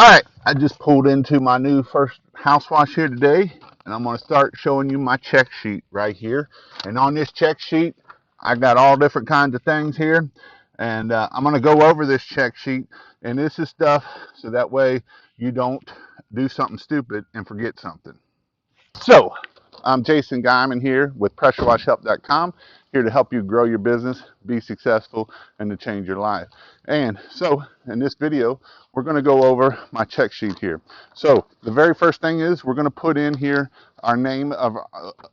All right, I just pulled into my new first house wash here today, and I'm going to start showing you my check sheet right here. And on this check sheet, I got all different kinds of things here, and I'm going to go over this check sheet. And this is stuff so that way you don't do something stupid and forget something. So, I'm Jason Guyman here with PressureWashHelp.com, here to help you grow your business, be successful, and to change your life. And so, in this video, we're going to go over my check sheet here. So, the very first thing is we're going to put in here our name of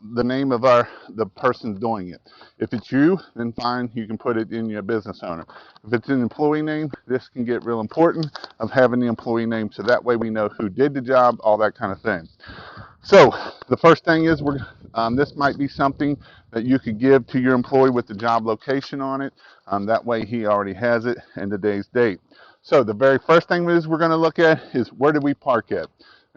the person doing it. If it's you, then fine, you can put it in your business owner. If it's an employee name, this can get real important of having the employee name, so that way we know who did the job, all that kind of thing. So the first thing is this might be something that you could give to your employee with the job location on it. That way he already has it and today's date. So the very first thing is we're going to look at is where did we park at.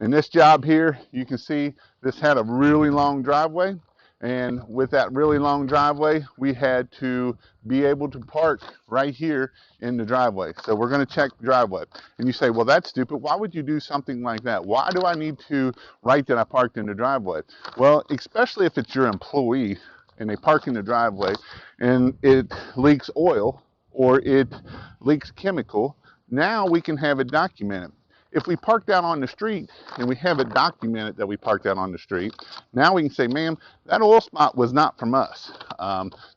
In this job here, you can see this had a really long driveway. And with that really long driveway, we had to be able to park right here in the driveway. So we're going to check the driveway. And you say, well, that's stupid. Why would you do something like that? Why do I need to write that I parked in the driveway? Well, especially if it's your employee and they park in the driveway and it leaks oil or it leaks chemical, now we can have it documented. If we parked out on the street and we have it documented that we parked out on the street, now we can say, ma'am, that oil spot was not from us.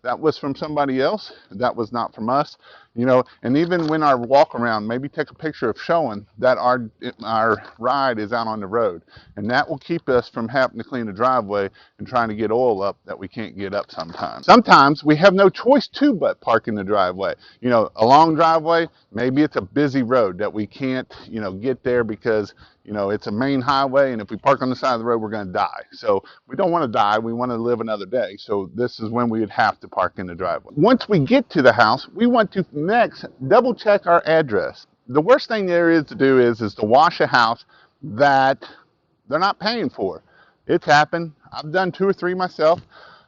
That was from somebody else. That was not from us. You know, and even when our walk around, maybe take a picture of showing that our ride is out on the road. And that will keep us from having to clean the driveway and trying to get oil up that we can't get up sometimes. Sometimes we have no choice to but park in the driveway. You know, a long driveway, maybe it's a busy road that we can't, you know, get there because, you know, it's a main highway, and if we park on the side of the road, we're going to die. So we don't want to die. We want to live another day. So this is when we would have to park in the driveway. Once we get to the house, we want to next double check our address. The worst thing there is to do is to wash a house that they're not paying for. It's happened. I've done 2 or 3 myself.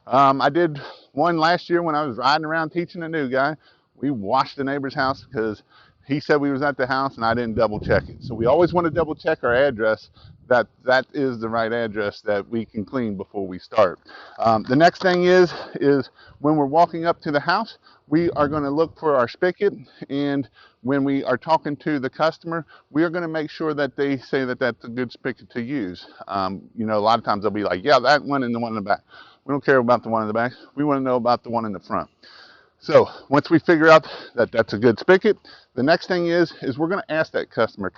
I did one last year when I was riding around teaching a new guy. We washed the neighbor's house because he said we was at the house and I didn't double check it. So we always want to double check our address, that is the right address that we can clean before we start. The next thing is when we're walking up to the house, we are going to look for our spigot, and when we are talking to the customer, we are going to make sure that they say that that's a good spigot to use. You know, a lot of times they'll be like, yeah, that one and the one in the back. We don't care about the one in the back. We want to know about the one in the front. So once we figure out that that's a good spigot, the next thing is we're going to ask that customer,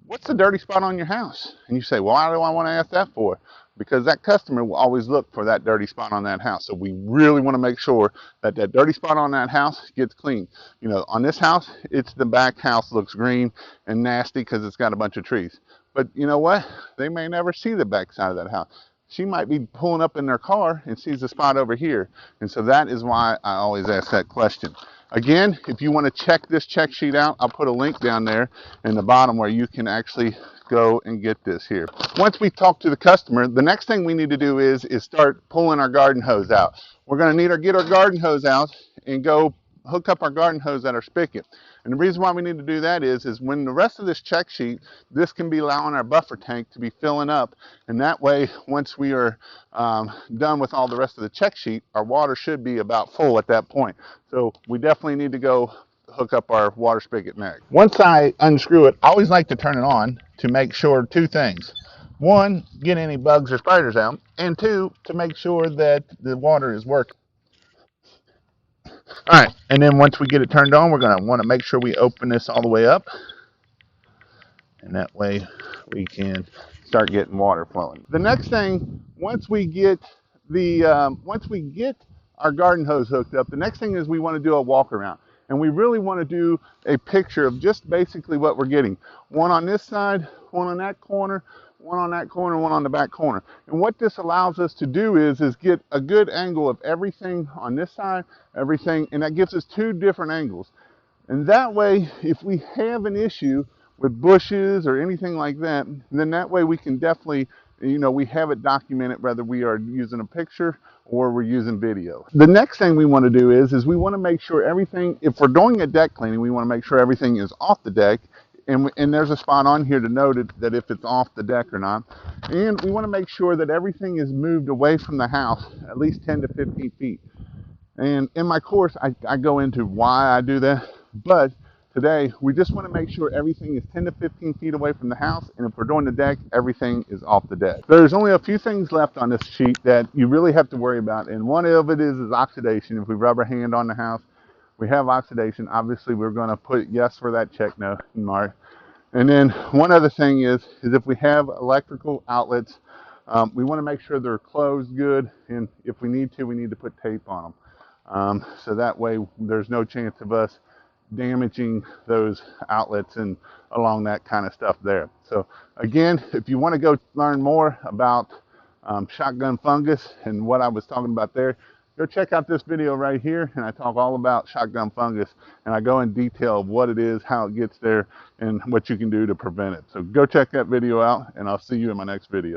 what's the dirty spot on your house? And you say, well, why do I want to ask that for? Because that customer will always look for that dirty spot on that house. So we really want to make sure that that dirty spot on that house gets clean. You know, on this house, it's the back house looks green and nasty because it's got a bunch of trees. But you know what? They may never see the back side of that house. She might be pulling up in their car and sees a spot over here. And so that is why I always ask that question. Again, if you want to check this check sheet out, I'll put a link down there in the bottom where you can actually go and get this here. Once we talk to the customer, the next thing we need to do is start pulling our garden hose out. We're going to need to get our garden hose out and go hook up our garden hose at our spigot. And the reason why we need to do that is when the rest of this check sheet, this can be allowing our buffer tank to be filling up. And that way, once we are done with all the rest of the check sheet, our water should be about full at that point. So we definitely need to go hook up our water spigot next. Once I unscrew it, I always like to turn it on to make sure 2 things. 1, get any bugs or spiders out, and 2, to make sure that the water is working. All right, and then once we get it turned on, we're going to want to make sure we open this all the way up, and that way we can start getting water flowing. The next thing, once we get our garden hose hooked up, the next thing is we want to do a walk around, and we really want to do a picture of just basically what we're getting. One on this side, one on that corner, one on that corner, one on the back corner. And what this allows us to do is get a good angle of everything on this side, everything, and that gives us 2 different angles. And that way, if we have an issue with bushes or anything like that, then that way we can definitely, you know, we have it documented whether we are using a picture or we're using video. The next thing we want to do is we want to make sure everything, if we're doing a deck cleaning, we want to make sure everything is off the deck. and there's a spot on here to note that if it's off the deck or not. And we want to make sure that everything is moved away from the house at least 10 to 15 feet. And in my course, I go into why I do that. But today, we just want to make sure everything is 10 to 15 feet away from the house. And if we're doing the deck, everything is off the deck. There's only a few things left on this sheet that you really have to worry about. And one of it is oxidation. If we rub our hand on the house, we have oxidation. Obviously, we're going to put yes for that check note mark. And then one other thing is if we have electrical outlets, we want to make sure they're closed good. And if we need to put tape on them. So that way there's no chance of us damaging those outlets and along that kind of stuff there. So again, if you want to go learn more about shotgun fungus and what I was talking about there, go check out this video right here, and I talk all about shotgun fungus, and I go in detail of what it is, how it gets there, and what you can do to prevent it. So go check that video out, and I'll see you in my next video.